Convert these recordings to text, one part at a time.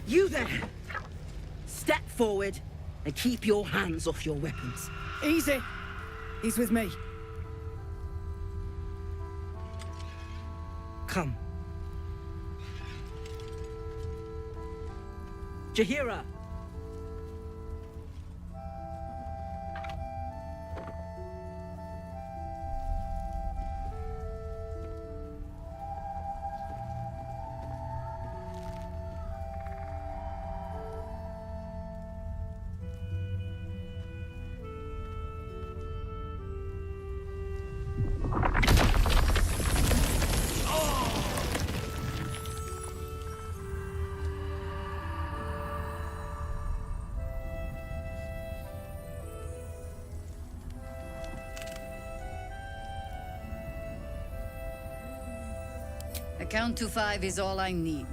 You there! Step forward and keep your hands off your weapons. Easy. He's with me. Come. Jahira! A count to 5 is all I need.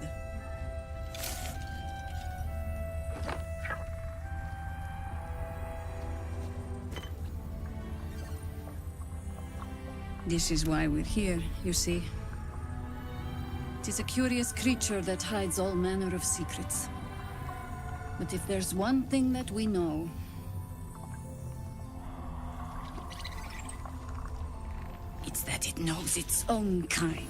This is why we're here, you see. It is a curious creature that hides all manner of secrets. But if there's one thing that we know, it's that it knows its own kind.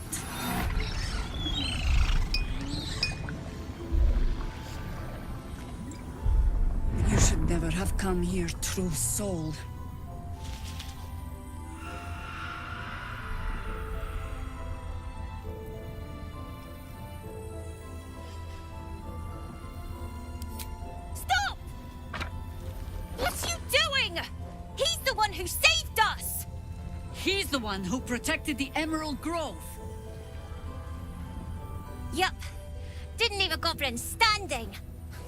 You should never have come here, true soul. Stop! What's you doing? He's the one who saved us! He's the one who protected the Emerald Grove. Yup. Didn't leave a goblin standing.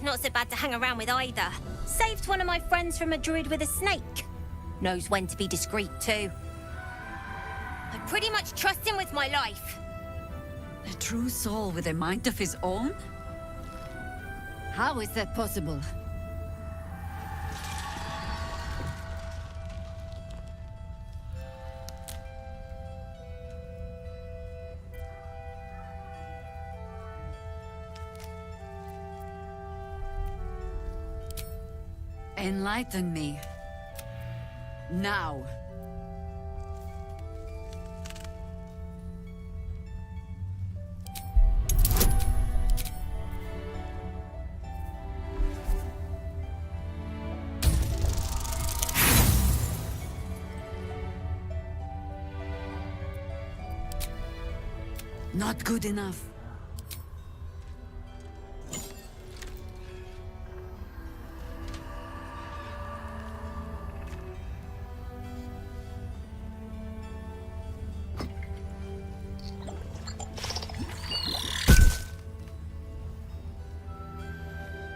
Not so bad to hang around with either. Saved one of my friends from a druid with a snake. Knows when to be discreet too. I pretty much trust him with my life. A true soul with a mind of his own? How is that possible? Enlighten me. Now. Not good enough.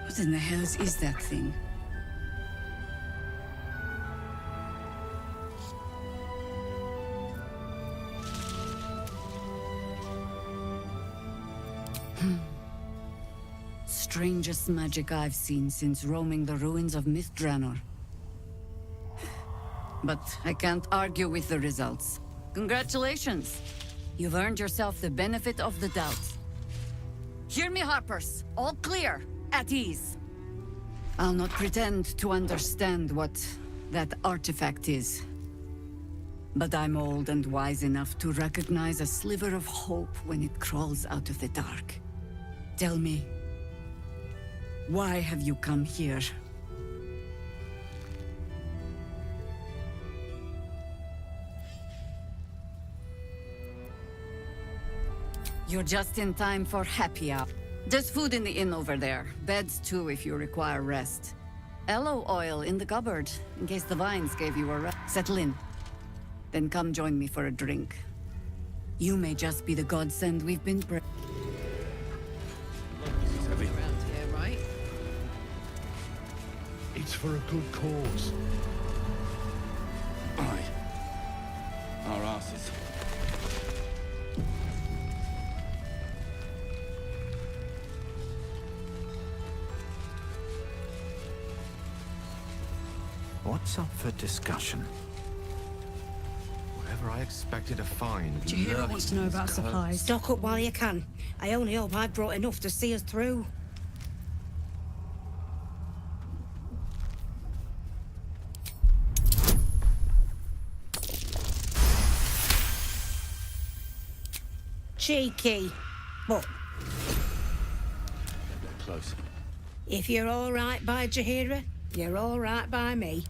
What in the hells is that thing? Strangest magic I've seen since roaming the ruins of Myth-Draenor. But I can't argue with the results. Congratulations! You've earned yourself the benefit of the doubt. Hear me, Harpers. All clear. At ease. I'll not pretend to understand what that artifact is. But I'm old and wise enough to recognize a sliver of hope when it crawls out of the dark. Tell me, why have you come here? You're just in time for happy hour. There's food in the inn over there. Beds too if you require rest. Aloe oil in the cupboard, in case the vines gave you a rest. Settle in. Then come join me for a drink. You may just be the godsend we've been praying. Around here, right? It's for a good cause. Aye. Our asses. What's up for discussion? Whatever I expected to find. Jahira wants to know about supplies. Stock up while you can. I only hope I've brought enough to see us through. Cheeky. But Close. if you're all right by Jaheira, you're all right by me.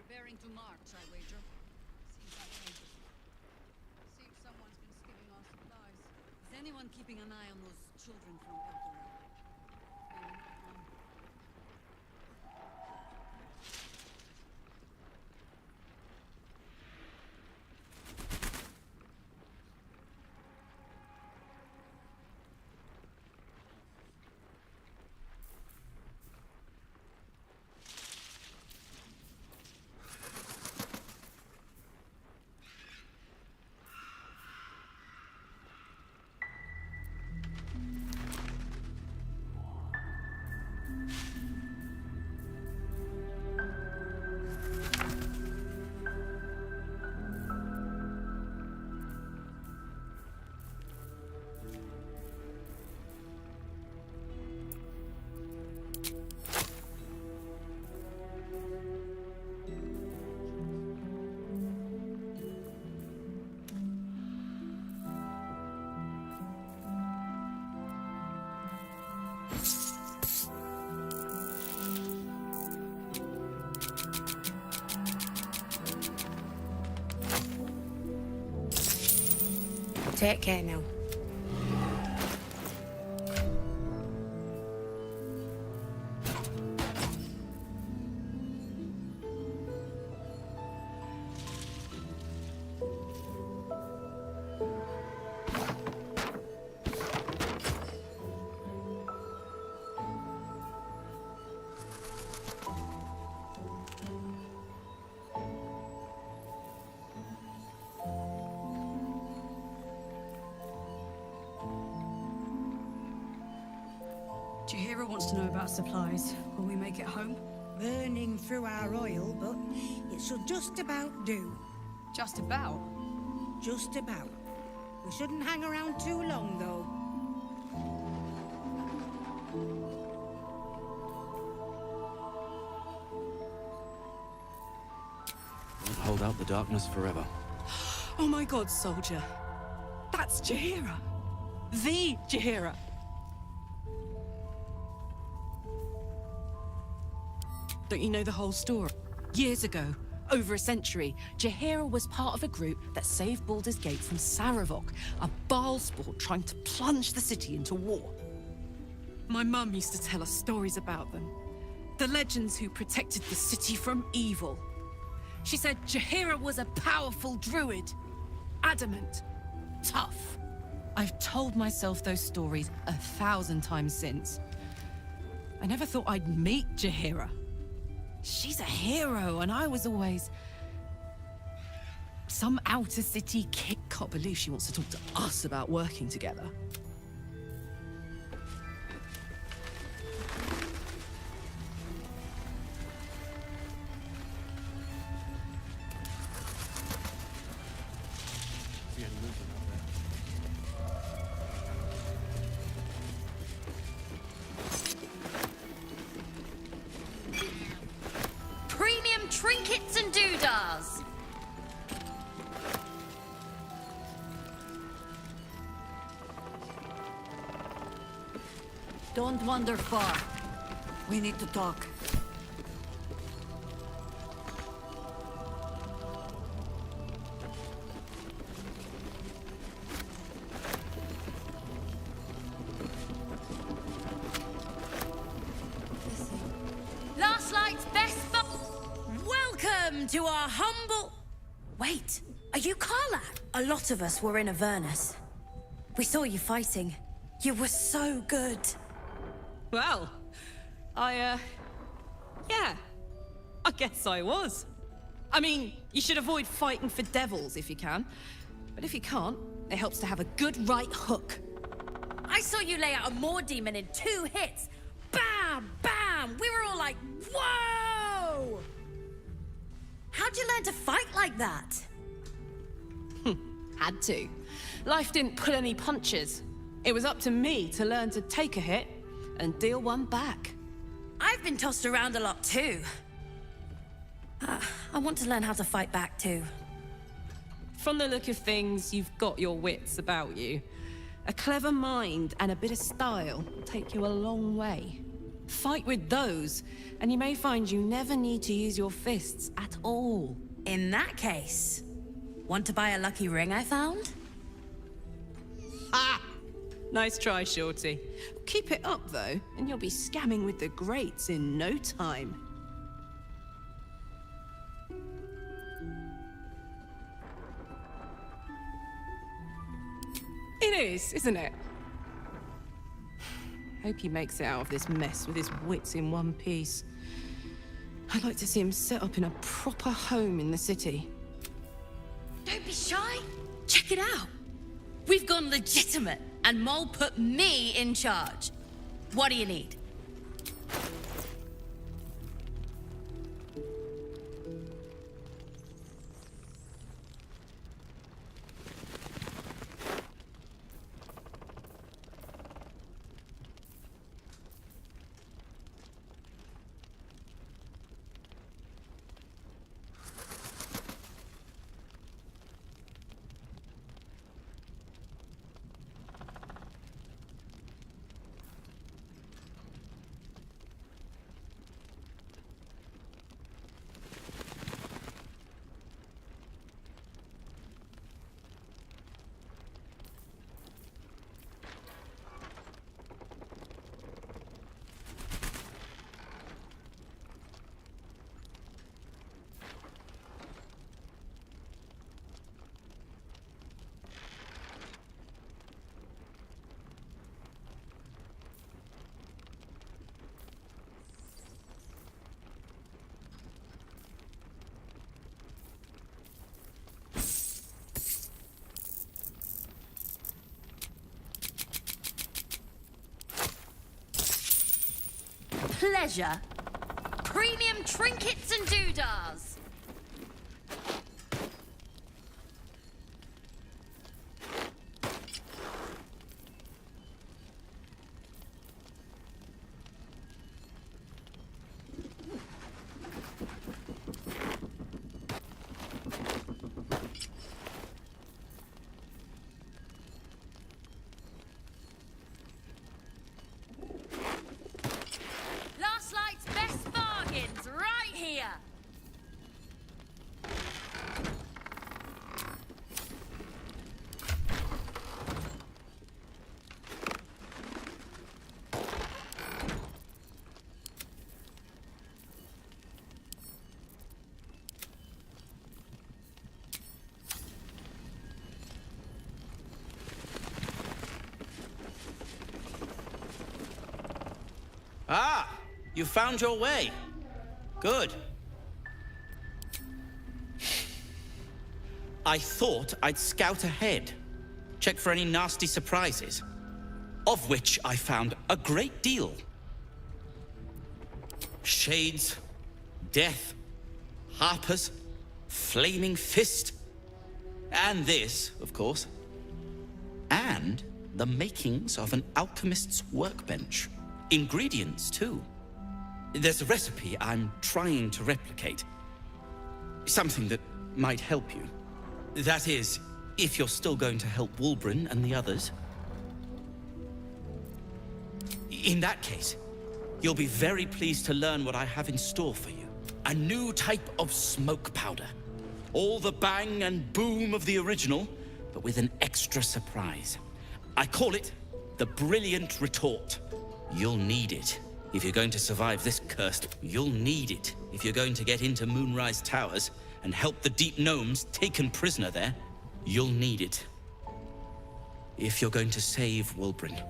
Preparing to march, I wager. Seems outrageous. Seems someone's been skimming our supplies. Is anyone keeping an eye on those children from El Dorado? Take care now. Jaheira wants to know about supplies. Will we make it home? Burning through our oil, but it should just about do. Just about. Just about. We shouldn't hang around too long, though. Won't hold out the darkness forever. Oh my god, soldier. That's Jaheira. The Jaheira. Don't you know the whole story? Years ago, over a century, Jaheira was part of a group that saved Baldur's Gate from Saravok, a Baalsport trying to plunge the city into war. My mum used to tell us stories about them. The legends who protected the city from evil. She said Jaheira was a powerful druid. Adamant. Tough. I've told myself those stories 1,000 times since. I never thought I'd meet Jaheira. She's a hero, and I was always... some outer city kid. Can't believe she wants to talk to us about working together. Don't wander far. We need to talk. Last light's best Welcome to our humble... Wait, are you Carla? A lot of us were in Avernus. We saw you fighting. You were so good. Well, yeah. I guess I was. I mean, you should avoid fighting for devils if you can. But if you can't, it helps to have a good right hook. I saw you lay out a Moor demon in 2 hits. Bam! Bam! We were all like, whoa! How'd you learn to fight like that? Had to. Life didn't pull any punches. It was up to me to learn to take a hit and deal one back. I've been tossed around a lot too. I want to learn how to fight back too. From the look of things, you've got your wits about you. A clever mind and a bit of style will take you a long way. Fight with those, and you may find you never need to use your fists at all. In that case, want to buy a lucky ring I found? Ha! Nice try, Shorty. Keep it up, though, and you'll be scamming with the greats in no time. It is, isn't it? Hope he makes it out of this mess with his wits in one piece. I'd like to see him set up in a proper home in the city. Don't be shy. Check it out. We've gone legitimate, and Mole put me in charge. What do you need? Pleasure. Premium trinkets and doodahs. Ah! You found your way. Good. I thought I'd scout ahead, check for any nasty surprises, of which I found a great deal. Shades, death, harpers, flaming fist, and this, of course, and the makings of an alchemist's workbench. Ingredients, too. There's a recipe I'm trying to replicate. Something that might help you. That is, if you're still going to help Wulbren and the others. In that case, you'll be very pleased to learn what I have in store for you. A new type of smoke powder. All the bang and boom of the original, but with an extra surprise. I call it the Brilliant Retort. You'll need it if you're going to survive this cursed. You'll need it if you're going to get into Moonrise Towers and help the Deep Gnomes taken prisoner there. You'll need it if you're going to save Wulbren.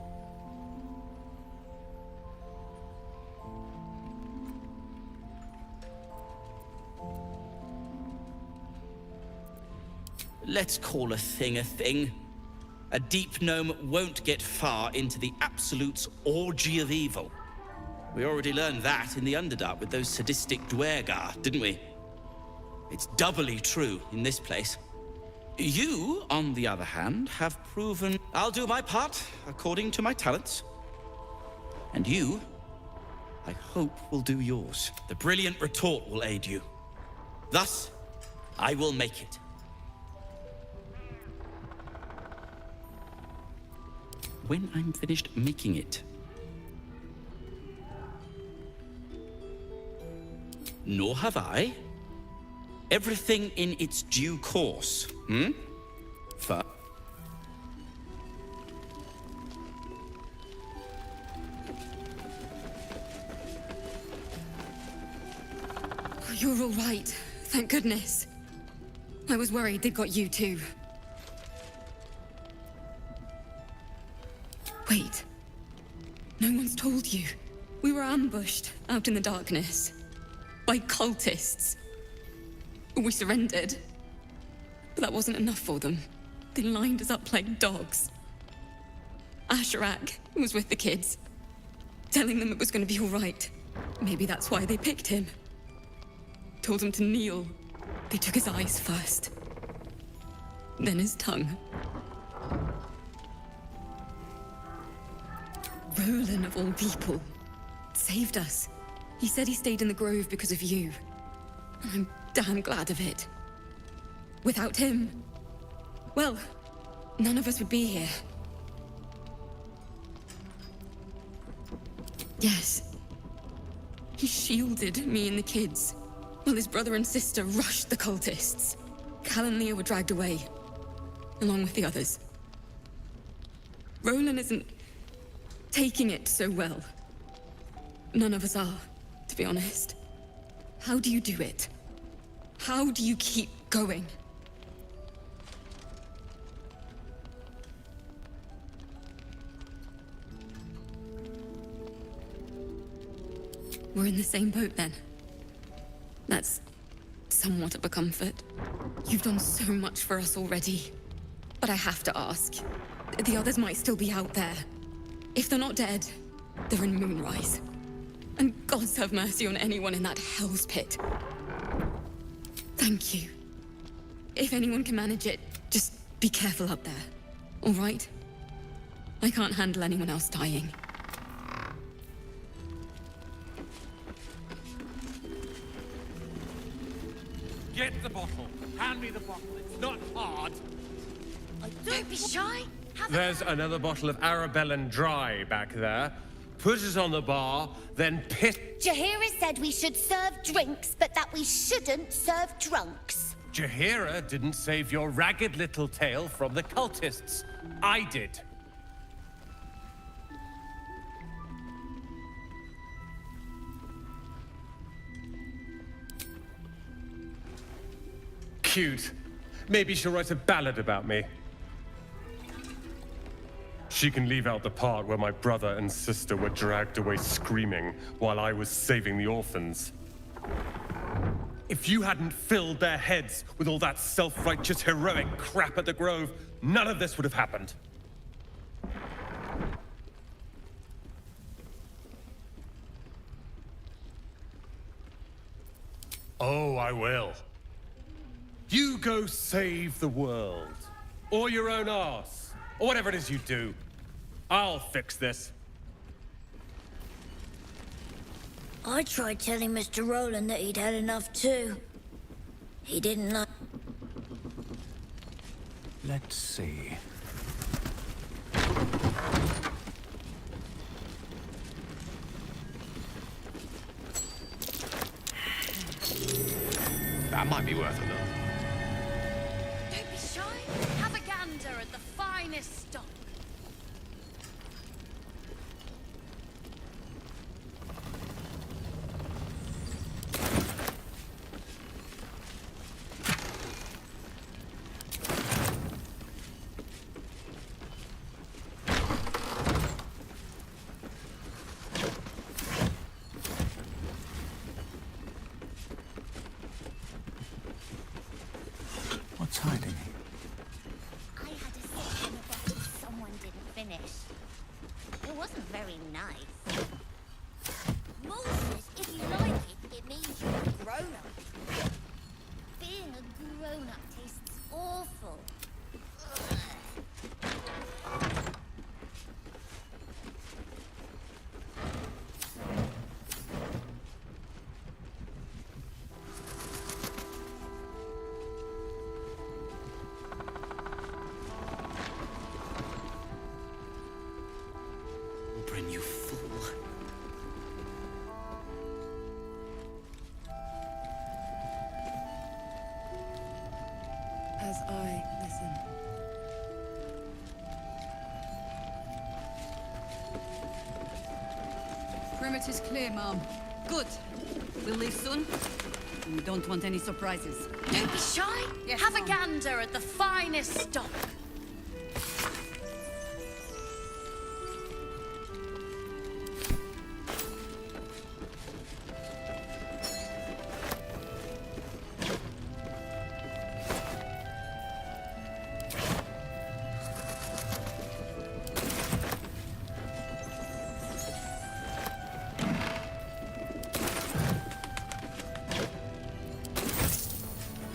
Let's call a thing. A deep gnome won't get far into the Absolute's orgy of evil. We already learned that in the Underdark with those sadistic Dwergar, didn't we? It's doubly true in this place. You, on the other hand, have proven I'll do my part according to my talents. And you, I hope, will do yours. The Brilliant Retort will aid you. Thus, I will make it. When I'm finished making it. Nor have I. Everything in its due course, You're all right. Thank goodness. I was worried they'd got you too. Wait. No one's told you. We were ambushed out in the darkness. By cultists. We surrendered. But that wasn't enough for them. They lined us up like dogs. Asherak was with the kids, telling them it was going to be all right. Maybe that's why they picked him. Told him to kneel. They took his eyes first. Then his tongue. Roland, of all people, saved us. He said he stayed in the grove because of you. And I'm damn glad of it. Without him, well, none of us would be here. Yes. He shielded me and the kids, while his brother and sister rushed the cultists. Cal and Leah were dragged away, along with the others. Roland isn't taking it so well. None of us are, to be honest. How do you do it? How do you keep going? We're in the same boat then. That's somewhat of a comfort. You've done so much for us already. But I have to ask. The others might still be out there. If they're not dead, they're in Moonrise. And gods have mercy on anyone in that hell's pit. Thank you. If anyone can manage it, just be careful up there. All right? I can't handle anyone else dying. Get the bottle. Hand me the bottle. It's not hard. Don't be shy. There's another bottle of Arabellan Dry back there. Put it on the bar, then Jaheira said we should serve drinks, but that we shouldn't serve drunks. Jaheira didn't save your ragged little tail from the cultists. I did. Cute. Maybe she'll write a ballad about me. She can leave out the part where my brother and sister were dragged away screaming while I was saving the orphans. If you hadn't filled their heads with all that self-righteous heroic crap at the Grove, none of this would have happened. Oh, I will. You go save the world. Or your own arse. Or whatever it is you do. I'll fix this. I tried telling Mr. Roland that he'd had enough too. He didn't like... Let's see. Might be worth a look. Don't be shy. Have a gander at the finest stock. What's hiding? I had a sip in a bottle someone didn't finish. It wasn't very nice. Moses, if you like it, it means you're a grown-up. Being a grown-up tastes awful. Bryn, you fool. As I listen. Perimeter's clear, Mom. Good. We'll leave soon. We don't want any surprises. Don't be shy. Yes, Have a Mom. gander at the finest stock.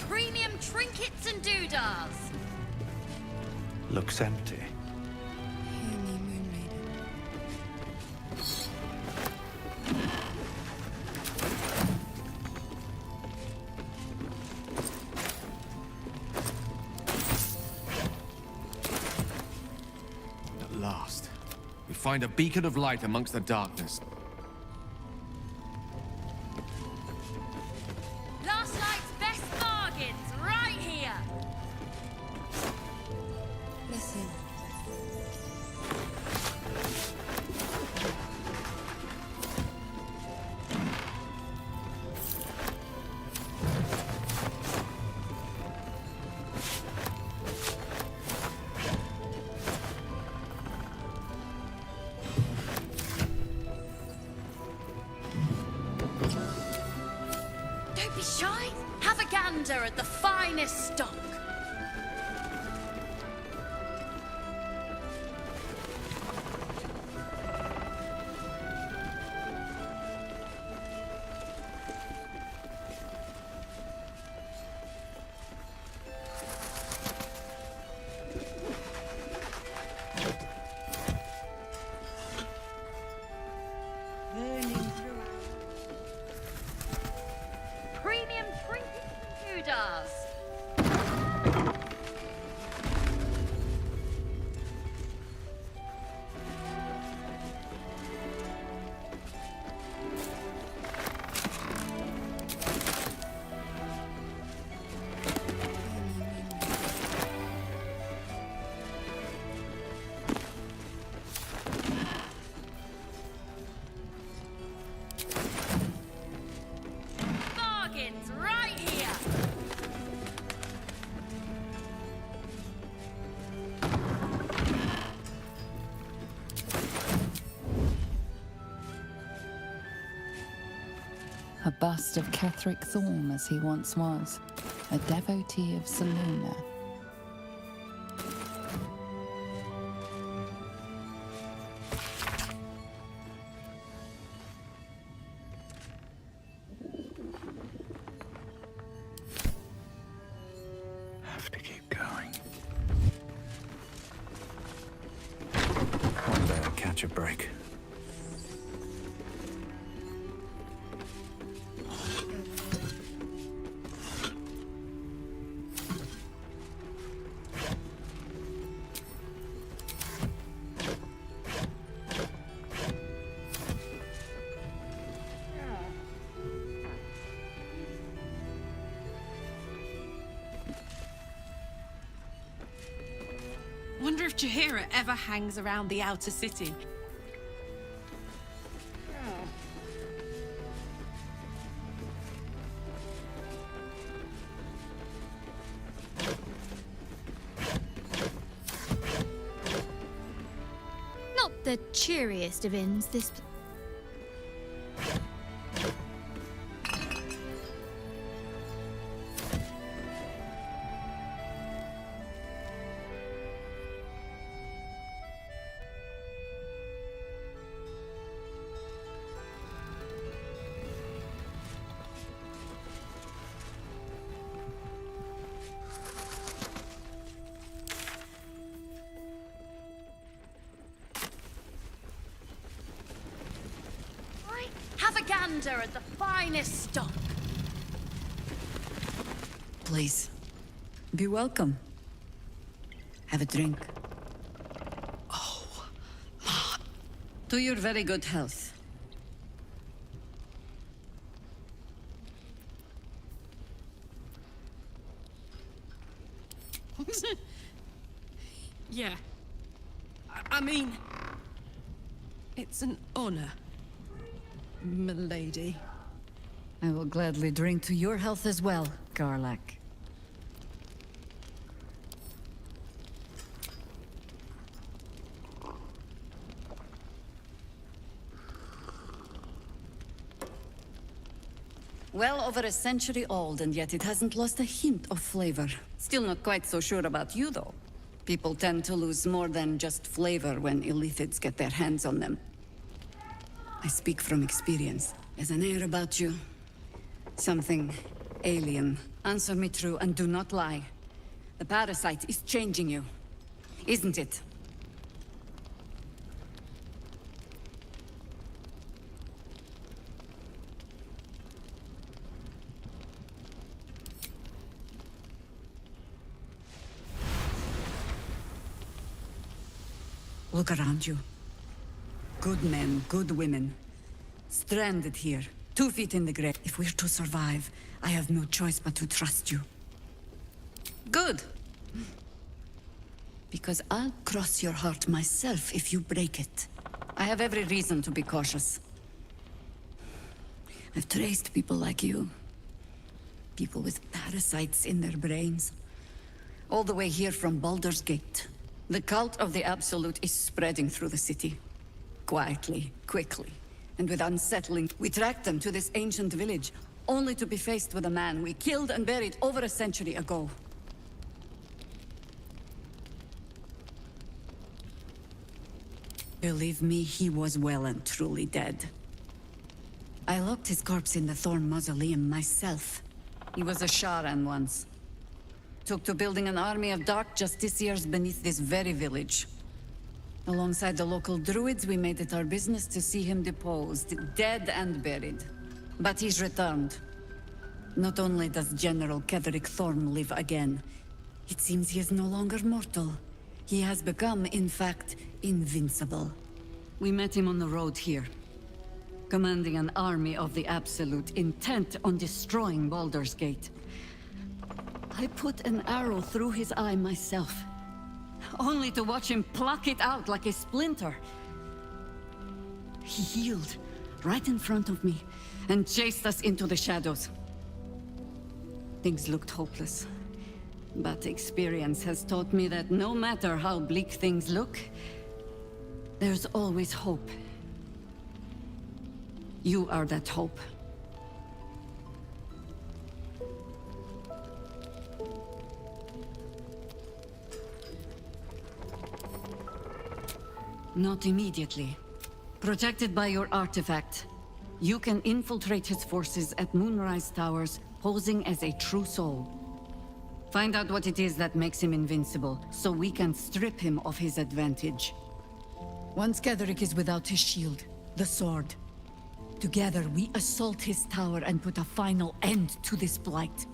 Premium trinkets and doodahs. Looks empty. Hear me, Moon Maiden. At last, we find a beacon of light amongst the darkness. Last night's best bargains right here. Listen. Don't be shy. Have a gander at the finest stock. Burning through our... Premium trinkets and doodahs. Bargains right here. A bust of Ketheric Thorm as he once was, a devotee of Seluna. Have to keep going. One day I'll catch a break. Wonder if Jaheira ever hangs around the outer city. Not the cheeriest of inns, this. Have a gander at the finest stock. Please, be welcome. Have a drink. Oh. To your very good health. Yeah. I mean, it's an honor, milady. I will gladly drink to your health as well, Garlac. Well over a century old, and yet it hasn't lost a hint of flavor. Still not quite so sure about you, though. People tend to lose more than just flavor when illithids get their hands on them. I speak from experience. There's an air about you. Something alien. Answer me true and do not lie. The parasite is changing you, isn't it? Look around you. Good men, good women. Stranded here, 2 feet in the grave. If we're to survive, I have no choice but to trust you. Good. Because I'll cross your heart myself if you break it. I have every reason to be cautious. I've traced people like you. People with parasites in their brains. All the way here from Baldur's Gate. The cult of the Absolute is spreading through the city. Quietly, quickly, and with unsettling. We tracked them to this ancient village, only to be faced with a man we killed and buried over a century ago. Believe me, he was well and truly dead. I locked his corpse in the Thorn Mausoleum myself. He was a Sharan once. Took to building an army of dark justiciars beneath this very village. Alongside the local druids, we made it our business to see him deposed, dead and buried. But he's returned. Not only does General Ketheric Thorn live again, it seems he is no longer mortal. He has become, in fact, invincible. We met him on the road here, commanding an army of the Absolute, intent on destroying Baldur's Gate. I put an arrow through his eye myself, only to watch him pluck it out like a splinter. He healed right in front of me and chased us into the shadows. Things looked hopeless, but experience has taught me that no matter how bleak things look, there's always hope. You are that hope. Not immediately. Protected by your artifact, you can infiltrate his forces at Moonrise Towers, posing as a true soul. Find out what it is that makes him invincible, so we can strip him of his advantage. Once Ketheric is without his shield, the sword, together we assault his tower and put a final end to this blight.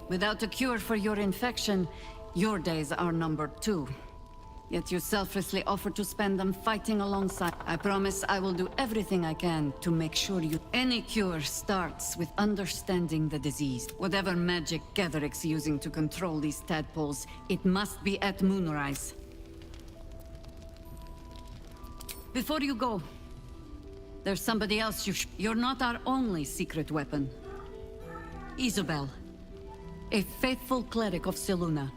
Without a cure for your infection, your days are numbered too. Yet you selflessly offer to spend them fighting alongside. I promise I will do everything I can to make sure you... Any cure starts with understanding the disease. Whatever magic Ketherick's using to control these tadpoles, it must be at moonrise. Before you go, there's somebody else you're not our only secret weapon. Isabel, a faithful cleric of Selûne,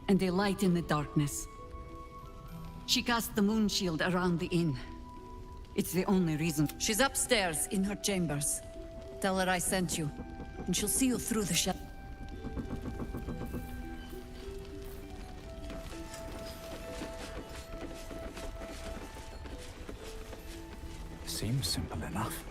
and a light in the darkness. She cast the moon shield around the inn. It's the only reason. She's upstairs in her chambers. Tell her I sent you, and she'll see you through the shadow. Seems simple enough.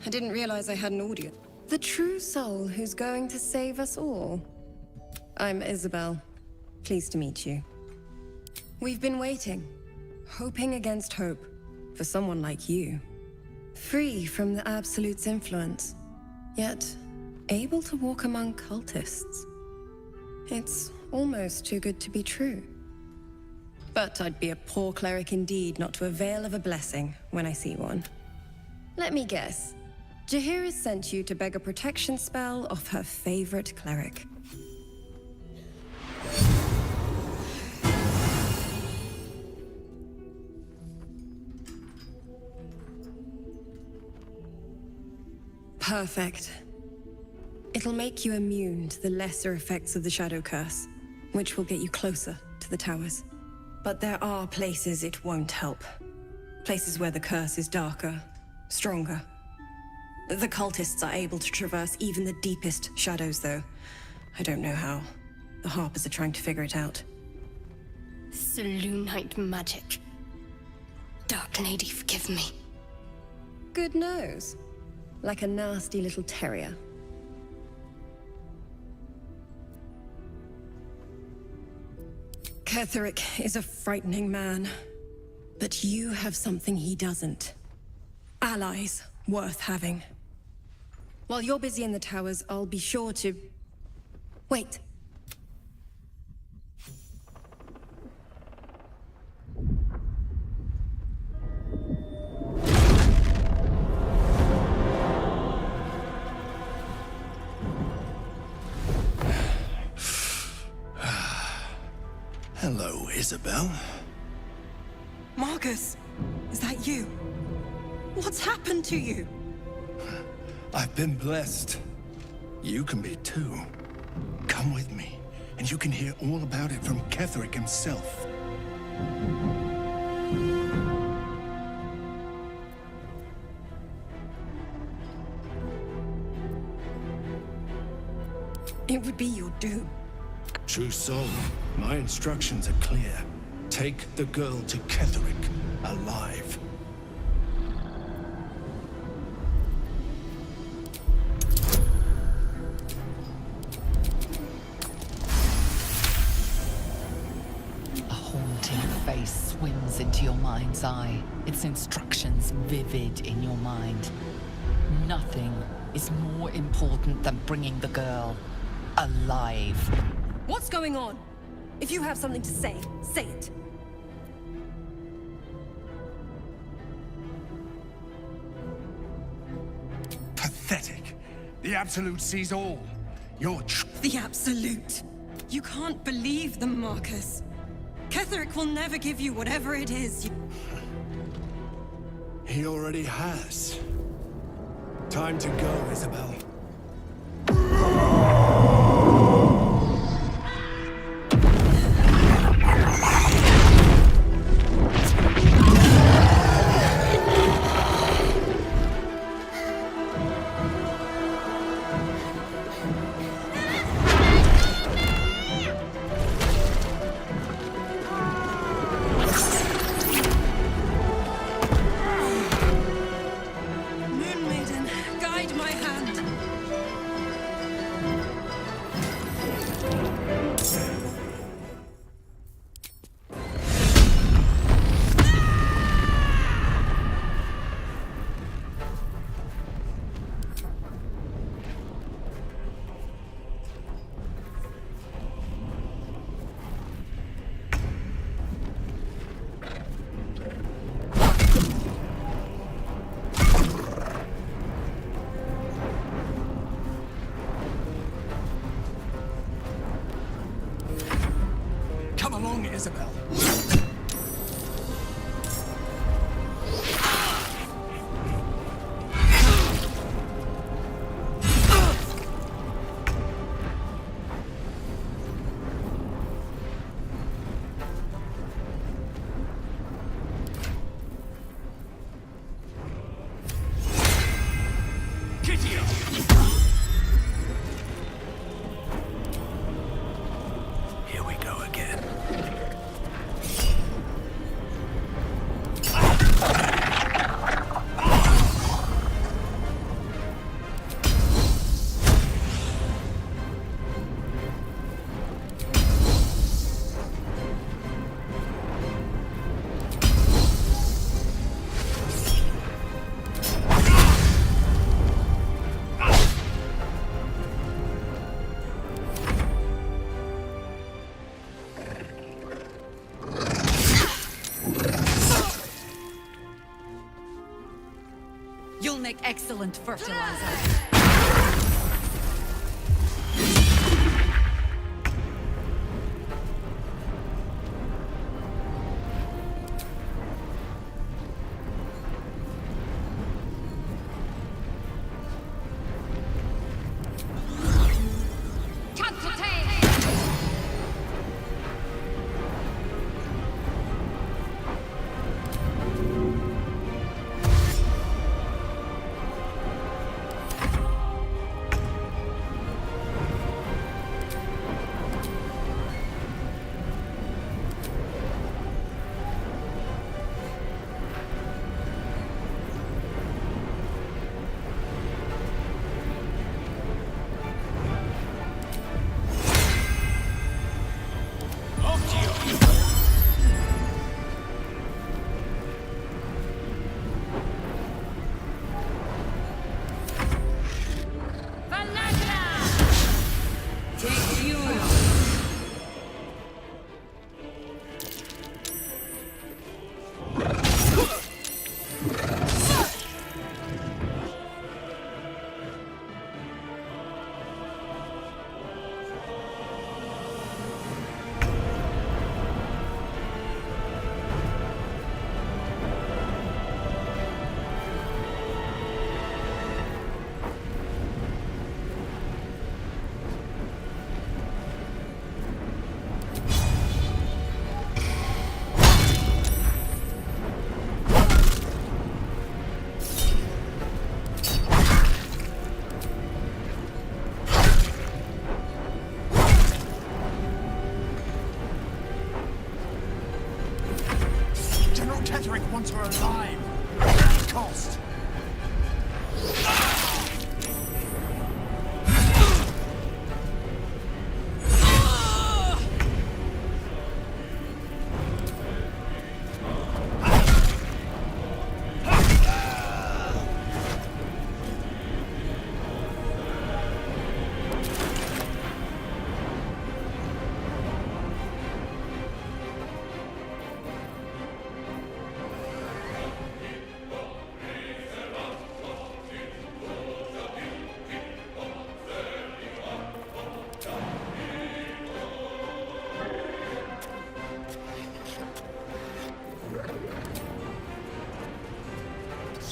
I didn't realize I had an audience. The true soul who's going to save us all. I'm Isabel. Pleased to meet you. We've been waiting, hoping against hope, for someone like you. Free from the Absolute's influence, yet able to walk among cultists. It's almost too good to be true. But I'd be a poor cleric indeed not to avail of a blessing when I see one. Let me guess. Jaheira sent you to beg a protection spell of her favorite cleric. Perfect. It'll make you immune to the lesser effects of the Shadow Curse, which will get you closer to the towers. But there are places it won't help. Places where the curse is darker, stronger. The cultists are able to traverse even the deepest shadows, though. I don't know how. The Harpers are trying to figure it out. Selûnite magic. Dark Lady, forgive me. Good nose. Like a nasty little terrier. Ketherick is a frightening man. But you have something he doesn't. Allies worth having. While you're busy in the towers, I'll be sure to... Wait. Hello, Isabel. Marcus, is that you? What's happened to you? I've been blessed. You can be too. Come with me, and you can hear all about it from Ketherick himself. It would be your doom. True soul, my instructions are clear. Take the girl to Ketherick, alive. A haunting face swims into your mind's eye, its instructions vivid in your mind. Nothing is more important than bringing the girl alive. What's going on? If you have something to say, say it. pathetic. The Absolute sees all. You're The Absolute. You can't believe them, Marcus. Ketherick will never give you whatever it is. He already has. Time to go, Isabel. Moon Maiden, guide my hand. Come along, Isabel. Here we go again. You'll make excellent fertilizer. Ketherick wants her alive, at any cost.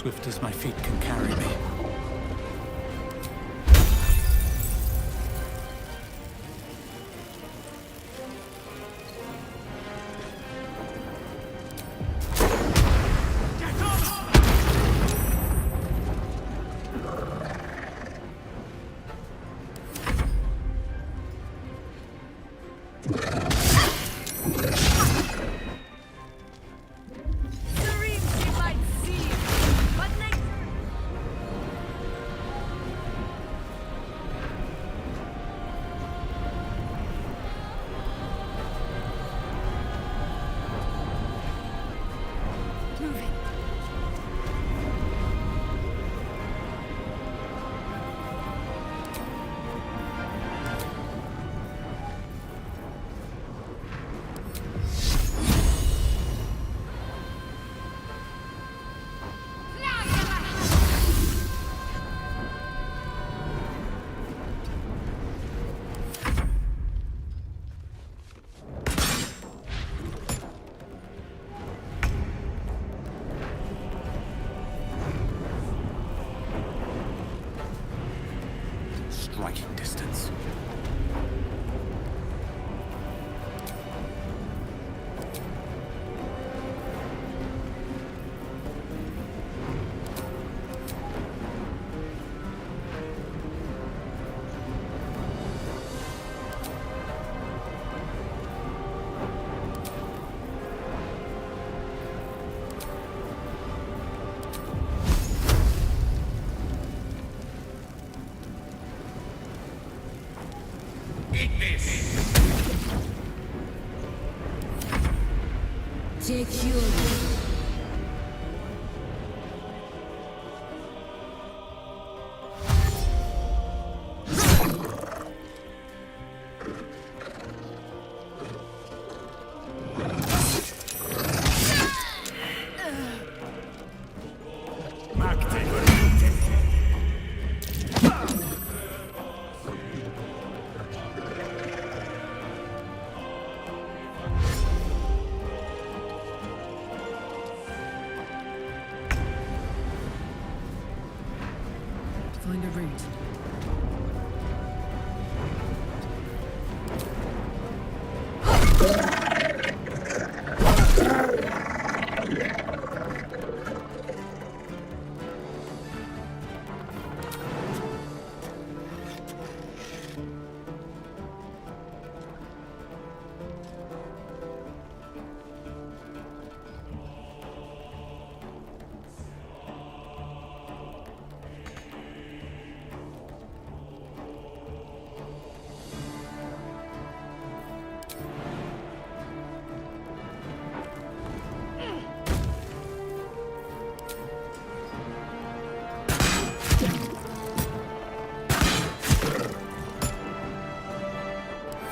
swift as my feet can carry me. Striking distance. Find a route.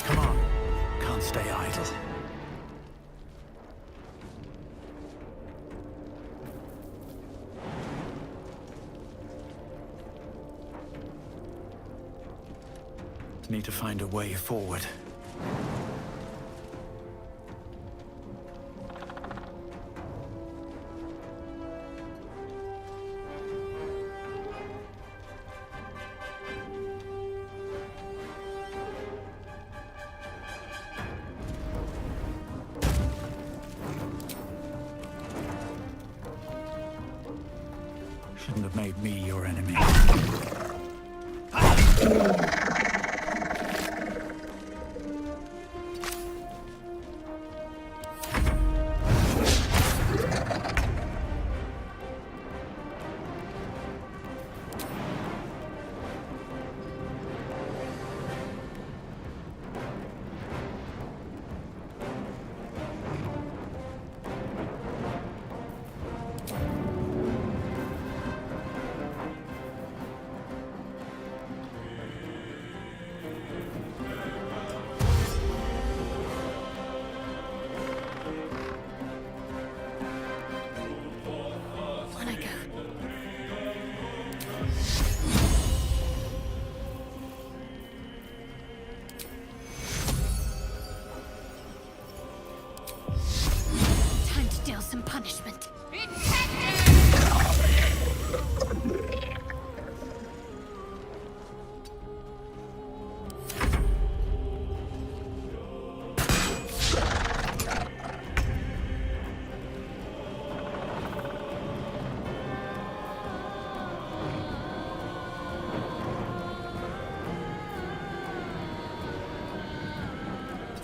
Come on. Can't stay idle. Need to find a way forward. Shouldn't have made me your enemy.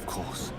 course.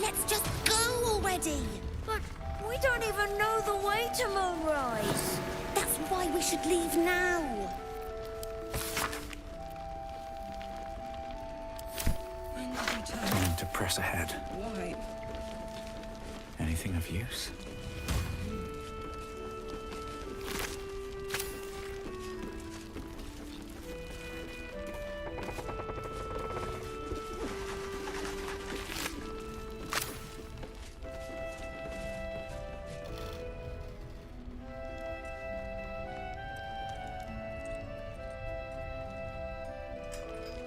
Let's just go already! But we don't even know the way to Moonrise. That's why we should leave now. Time to press ahead. Why? Anything of use?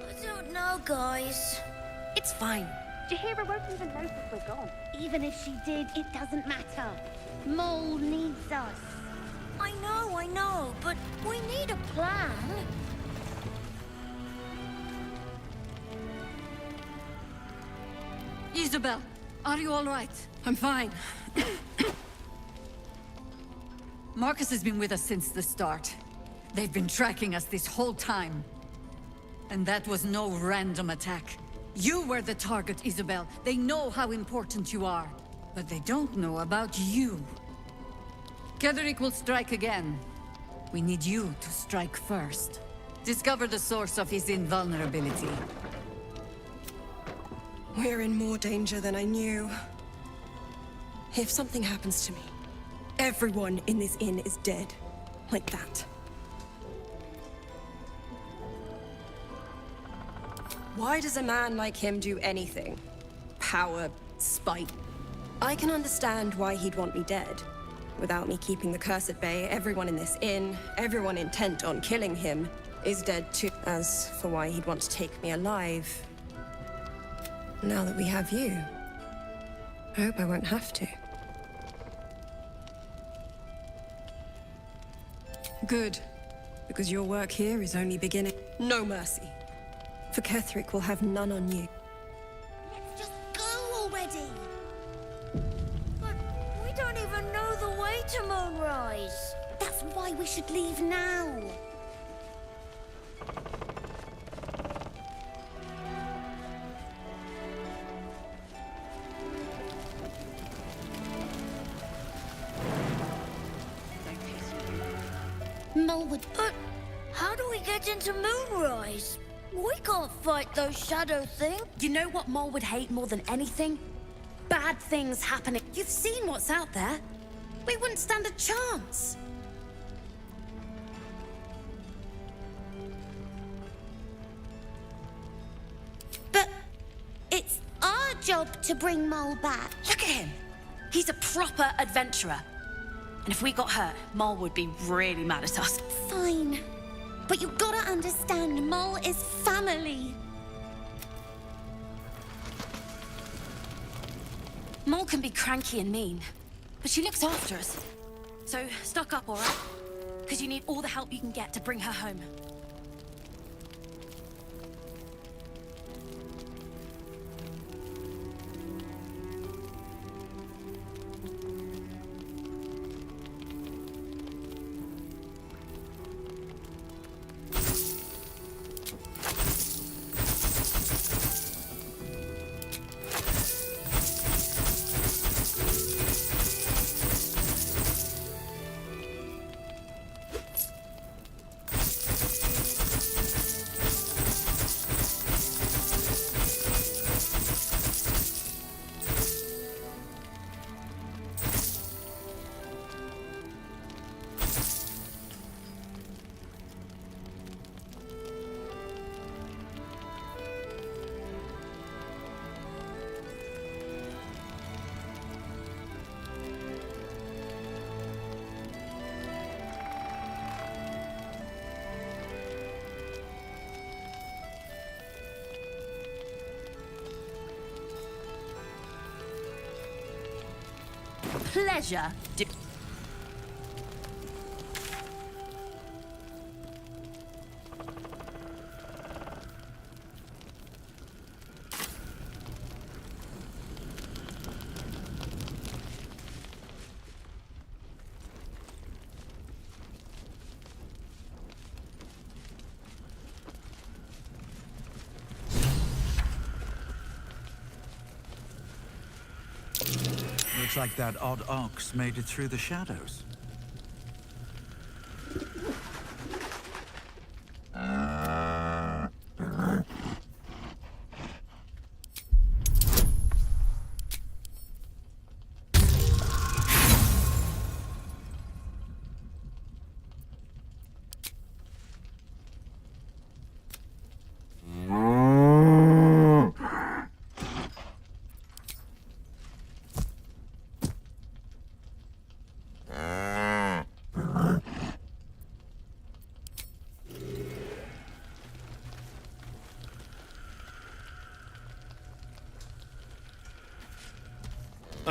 I don't know, guys. It's fine. Jahira won't even notice we're gone. Even if she did, it doesn't matter. Mole needs us. I know, but we need a plan. Isabel, are you all right? I'm fine. Marcus has been with us since the start. They've been tracking us this whole time. And that was no random attack. You were the target, Isabel. They know how important you are. But they don't know about you. Ketheric will strike again. We need you to strike first. Discover the source of his invulnerability. We're in more danger than I knew. If something happens to me, everyone in this inn is dead. Like that. Why does a man like him do anything? Power, spite. I can understand why he'd want me dead. Without me keeping the curse at bay, everyone in this inn, everyone intent on killing him, is dead too. As for why he'd want to take me alive, now that we have you, I hope I won't have to. Good, because your work here is only beginning. No mercy. For Ketheric will have none on you. Let's just go already! But we don't even know the way to Moonrise. That's why we should leave now. Mulwood. But how do we get into Moonrise? We can't fight those shadow things. You know what Mole would hate more than anything? Bad things happening. You've seen what's out there. We wouldn't stand a chance. But it's our job to bring Mole back. Look at him. He's a proper adventurer. And if we got hurt, Mole would be really mad at us. Fine. But you gotta understand, Mole is family. Mole can be cranky and mean, but she looks after us. So stock up, all right? because you need all the help you can get to bring her home. Pleasure. Looks like that odd ox made it through the shadows.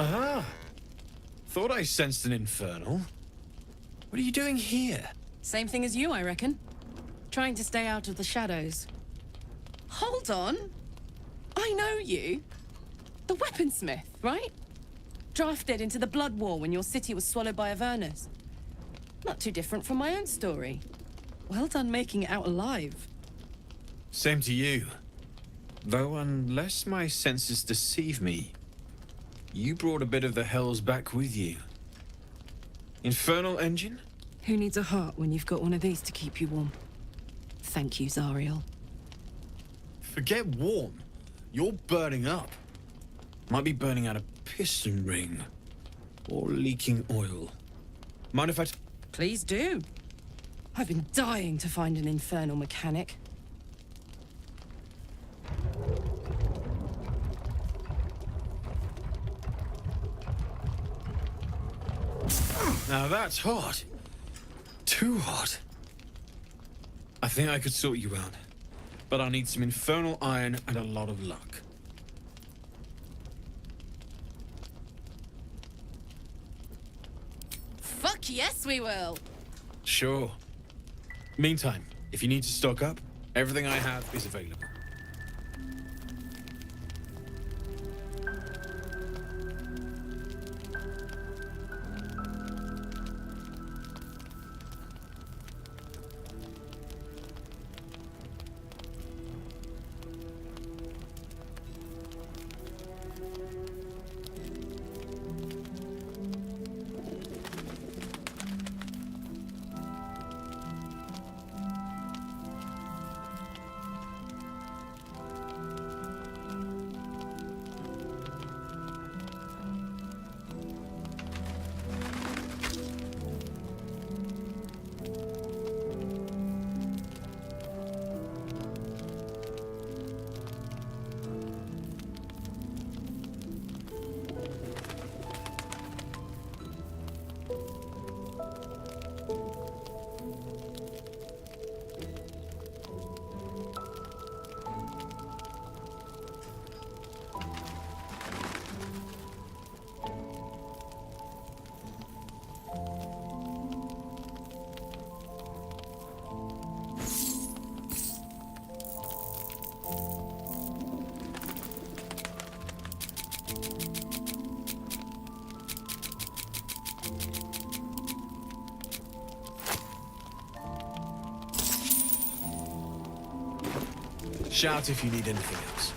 Aha! Thought I sensed an infernal. What are you doing here? Same thing as you, I reckon. Trying to stay out of the shadows. Hold on. I know you. The weaponsmith, right? Drafted into the Blood War when your city was swallowed by Avernus. Not too different from my own story. Well done making it out alive. Same to you. Though unless my senses deceive me, you brought a bit of the hells back with you. Infernal engine? Who needs a heart when you've got one of these to keep you warm? Thank you, Zariel. Forget warm. You're burning up. Might be burning out a piston ring. Or leaking oil. Mind if I... Please do. I've been dying to find an infernal mechanic. Now that's hot. Too hot. I think I could sort you out. But I'll need some infernal iron and a lot of luck. Fuck yes, we will. Sure. Meantime, if you need to stock up, everything I have is available. Shout if you need anything else.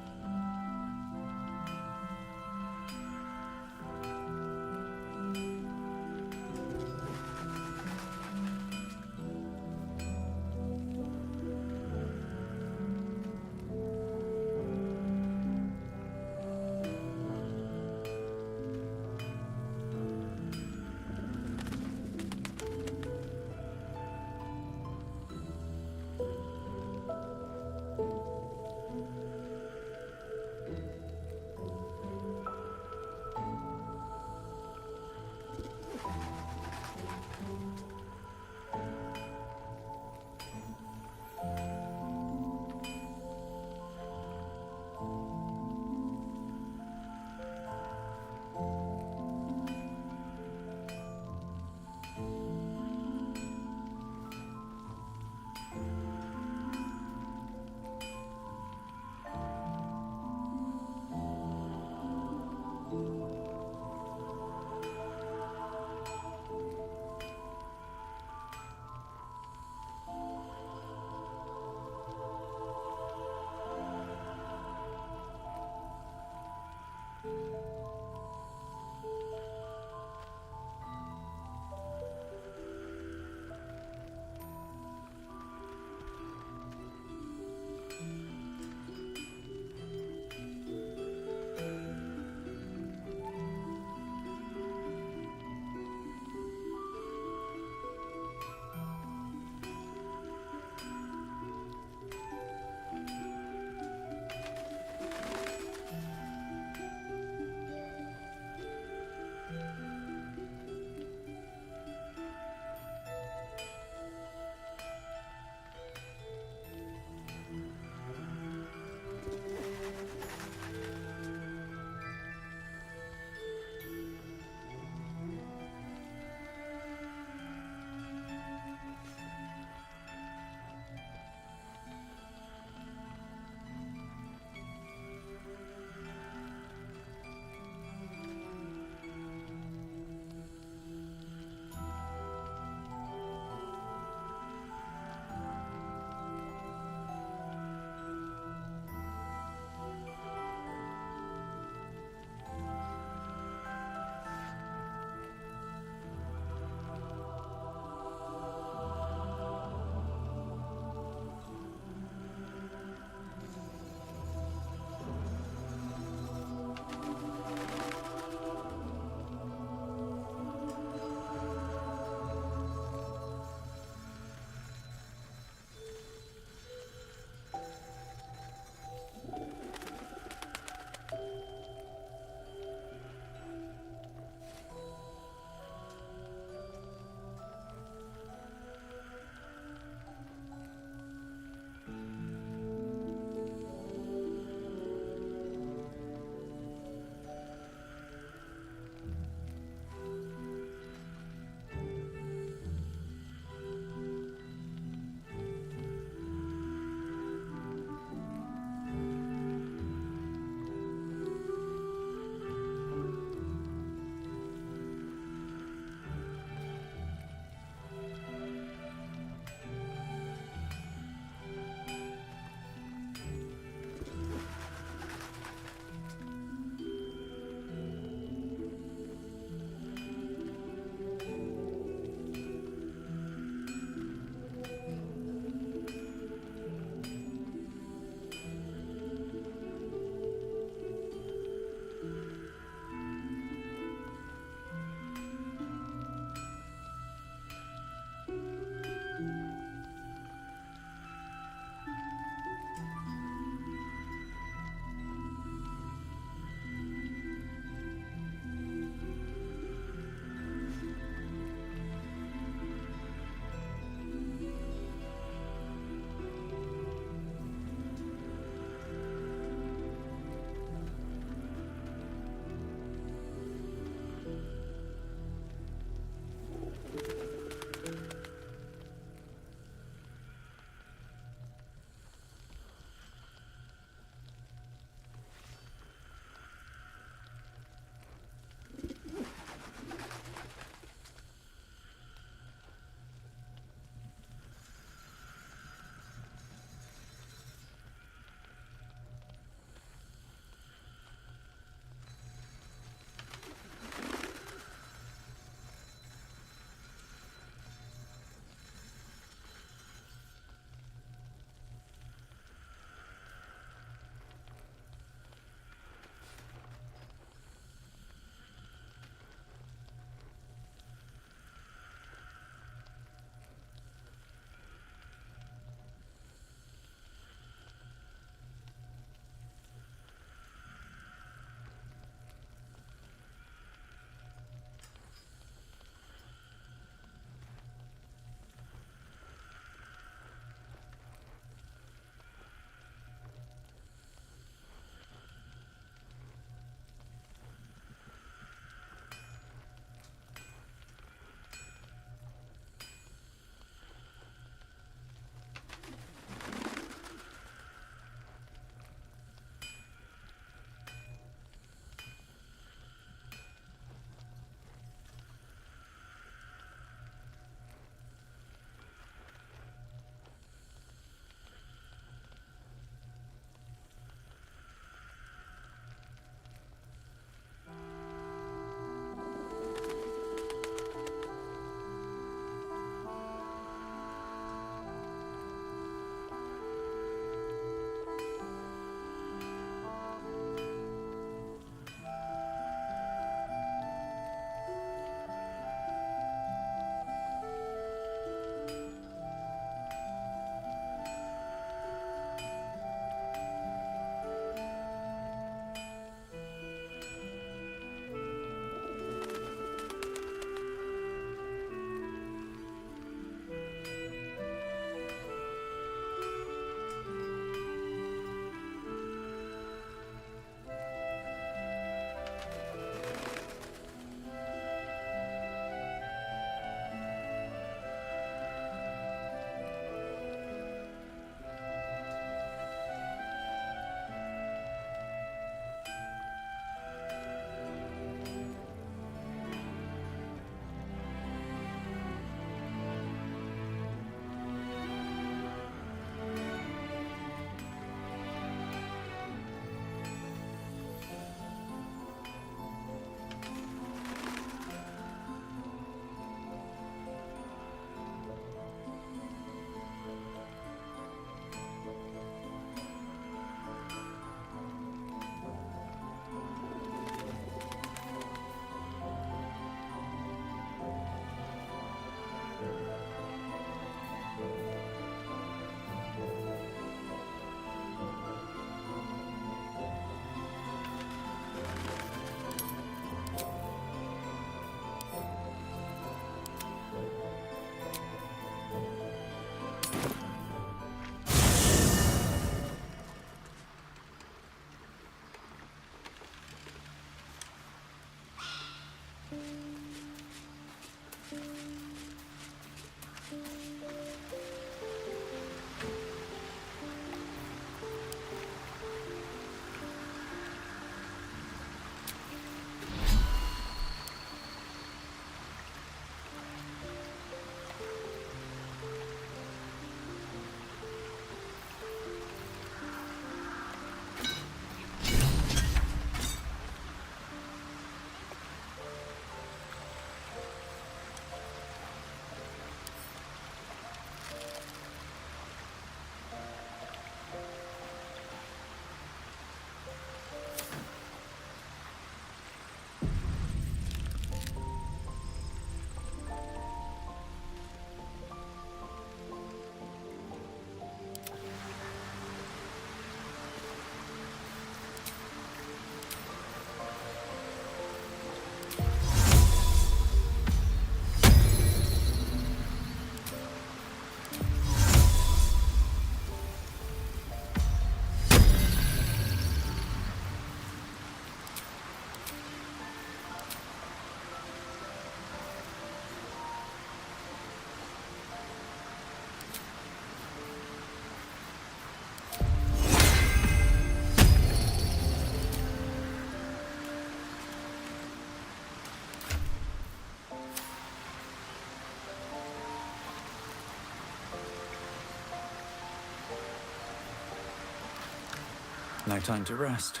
No time to rest.